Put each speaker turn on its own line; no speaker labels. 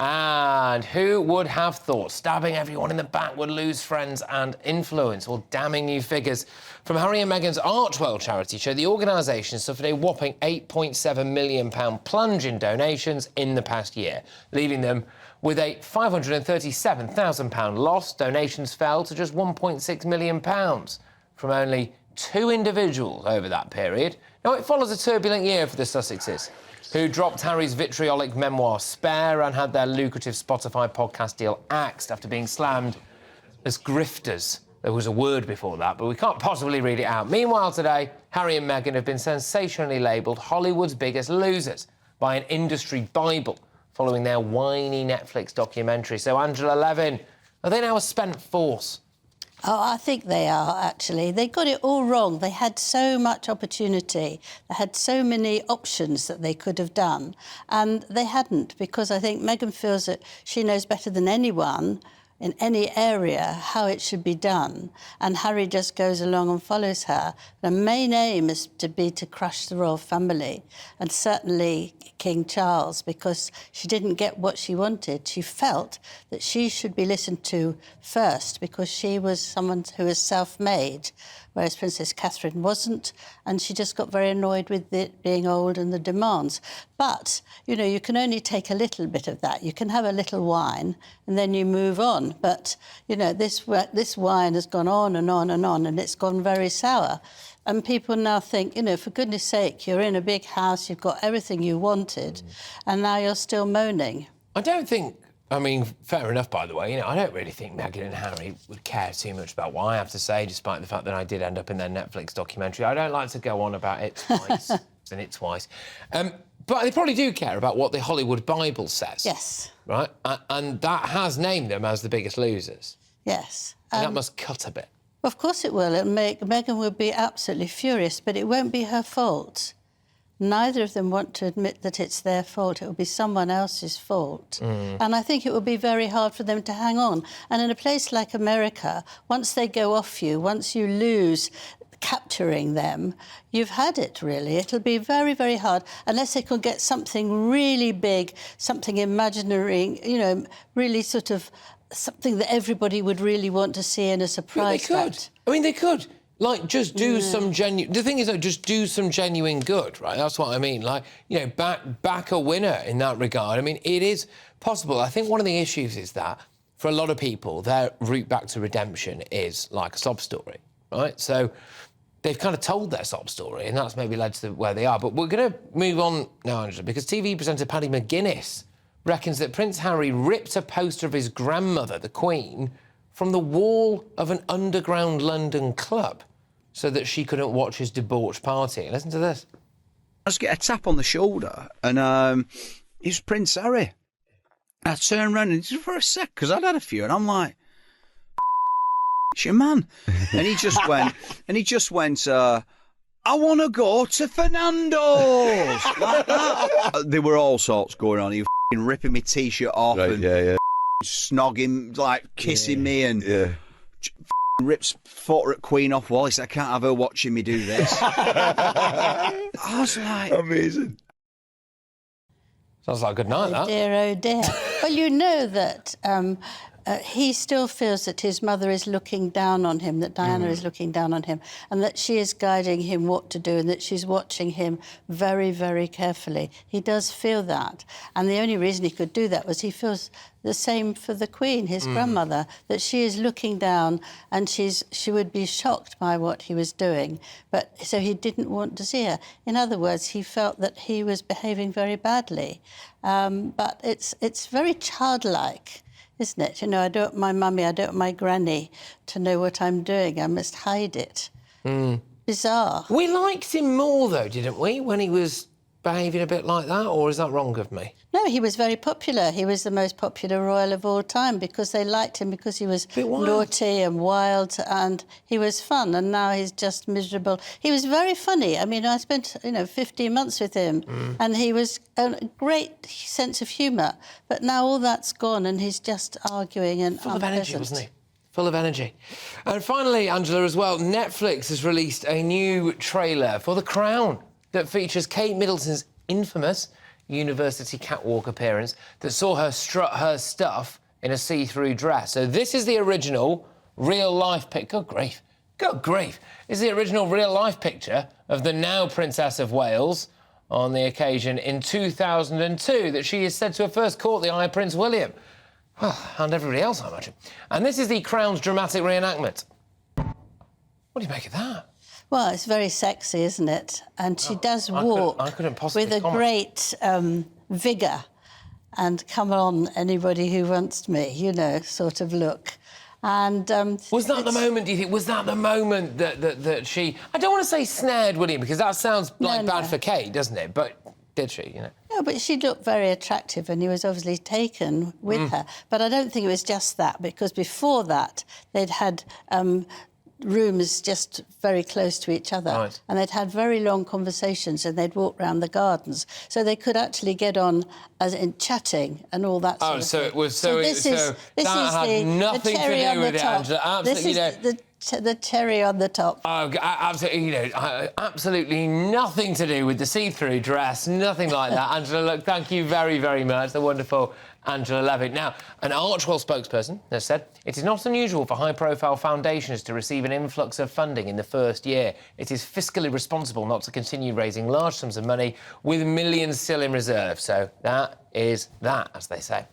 And who would have thought stabbing everyone in the back would lose friends and influence? Well, damning new figures from Harry and Meghan's Archwell charity show the organisation suffered a whopping £8.7 million plunge in donations in the past year, leaving them with a £537,000 loss. Donations fell to just £1.6 million from only 2 individuals over that period. Now, it follows a turbulent year for the Sussexes, who dropped Harry's vitriolic memoir Spare and had their lucrative Spotify podcast deal axed after being slammed as grifters. There was a word before that, but we can't possibly read it out. Meanwhile, today, Harry and Meghan have been sensationally labelled Hollywood's biggest losers by an industry bible following their whiny Netflix documentary. So, Angela, Levin, are they now a spent force?
Oh, I think they are, actually. They got it all wrong. They had so much opportunity. They had so many options that they could have done. And they hadn't, because I think Meghan feels that she knows better than anyone in any area how it should be done. And Harry just goes along and follows her. The main aim is to crush the royal family, and certainly King Charles, because she didn't get what she wanted. She felt that she should be listened to first because she was someone who was self-made, whereas Princess Catherine wasn't, and she just got very annoyed with it being old and the demands. But, you know, you can only take a little bit of that. You can have a little wine and then you move on. But, you know, this wine has gone on and on and on, and it's gone very sour. And people now think, you know, for goodness sake, you're in a big house, you've got everything you wanted, and now you're still moaning.
I don't think... I mean, fair enough, by the way. You know, I don't really think Meghan and Harry would care too much about what I have to say, despite the fact that I did end up in their Netflix documentary. I don't like to go on about it twice and it twice. But they probably do care about what the Hollywood Bible says.
Yes.
Right? And that has named them as the biggest losers.
Yes.
And that must cut a bit.
Of course it will. Meghan will be absolutely furious, but it won't be her fault. Neither of them want to admit that it's their fault. It will be someone else's fault. And I think it will be very hard for them to hang on. And in a place like America, once they go off you, once you lose capturing them, you've had it, really. It'll be very, very hard, unless they could get something really big, something imaginary, you know, really sort of something that everybody would really want to see in a surprise.
But they could. I mean, they could. Like, just do some genuine... The thing is, like, just do some genuine good, right? That's what I mean. Like, you know, back a winner in that regard. I mean, it is possible. I think one of the issues is that, for a lot of people, their route back to redemption is like a sob story, right? So they've kind of told their sob story, and that's maybe led to where they are. But we're going to move on now, Angela, because TV presenter Paddy McGuinness reckons that Prince Harry ripped a poster of his grandmother, the Queen, from the wall of an underground London club so that she couldn't watch his debauched party. Listen to this.
I just get a tap on the shoulder, and it's Prince Harry. I turn around and just for a sec, because I'd had a few, and I'm like, it's your man. And he just went, I want to go to Fernando's. Like that. There were all sorts going on. He was ripping my T-shirt off and snogging, like kissing me, and rips photo at Queen off wall. He said, I can't have her watching me do this. I was like...
Amazing.
Sounds like a good night, that.
Oh dear, oh dear. Well, you know that he still feels that his mother is looking down on him, that Diana is looking down on him, and that she is guiding him what to do, and that she's watching him very, very carefully. He does feel that. And the only reason he could do that was he feels the same for the Queen, his grandmother, that she is looking down and she would be shocked by what he was doing. But so he didn't want to see her. In other words, he felt that he was behaving very badly. But it's very childlike, isn't it? You know, I don't want my mummy, I don't want my granny to know what I'm doing. I must hide it. Bizarre.
We liked him more, though, didn't we, when he was behaving a bit like that, or is that wrong of me?
No, he was very popular. He was the most popular royal of all time because they liked him because he was naughty and wild and he was fun, and now he's just miserable. He was very funny. I mean, I spent, 15 months with him and he was a great sense of humour, but now all that's gone and he's just arguing and
full of energy, wasn't he? Full of energy. And finally, Angela, as well, Netflix has released a new trailer for The Crown that features Kate Middleton's infamous university catwalk appearance that saw her strut her stuff in a see-through dress. So this is the original real-life picture. Good grief. Good grief. This is the original real-life picture of the now Princess of Wales on the occasion in 2002 that she is said to have first caught the eye of Prince William. Well, and everybody else, I imagine. And this is the Crown's dramatic reenactment. What do you make of that?
Well, it's very sexy, isn't it? And she does walk
I couldn't possibly
with a
comment.
great vigour and come on anybody who wants me, you know, sort of look. And
was that the moment, do you think, was that the moment that she... I don't want to say snared William, because that sounds like bad for Kate, doesn't it? But did she, you know?
No, but she looked very attractive and he was obviously taken with her. But I don't think it was just that, because before that they'd had rooms just very close to each other.
Right.
And they'd had very long conversations and they'd walk round the gardens. So they could actually get on as in chatting and all that sort of
so
thing.
it was...
This is
had nothing to
cherry
do
on
with
the
it,
top.
Angela. Absolutely,
This is the cherry on the top.
Oh, absolutely, you know, absolutely nothing to do with the see-through dress, nothing like that. Angela, look, thank you very, very much, the wonderful Angela Levin. Now, an Archewell spokesperson has said it is not unusual for high-profile foundations to receive an influx of funding in the first year. It is fiscally responsible not to continue raising large sums of money with millions still in reserve. So that is that, as they say.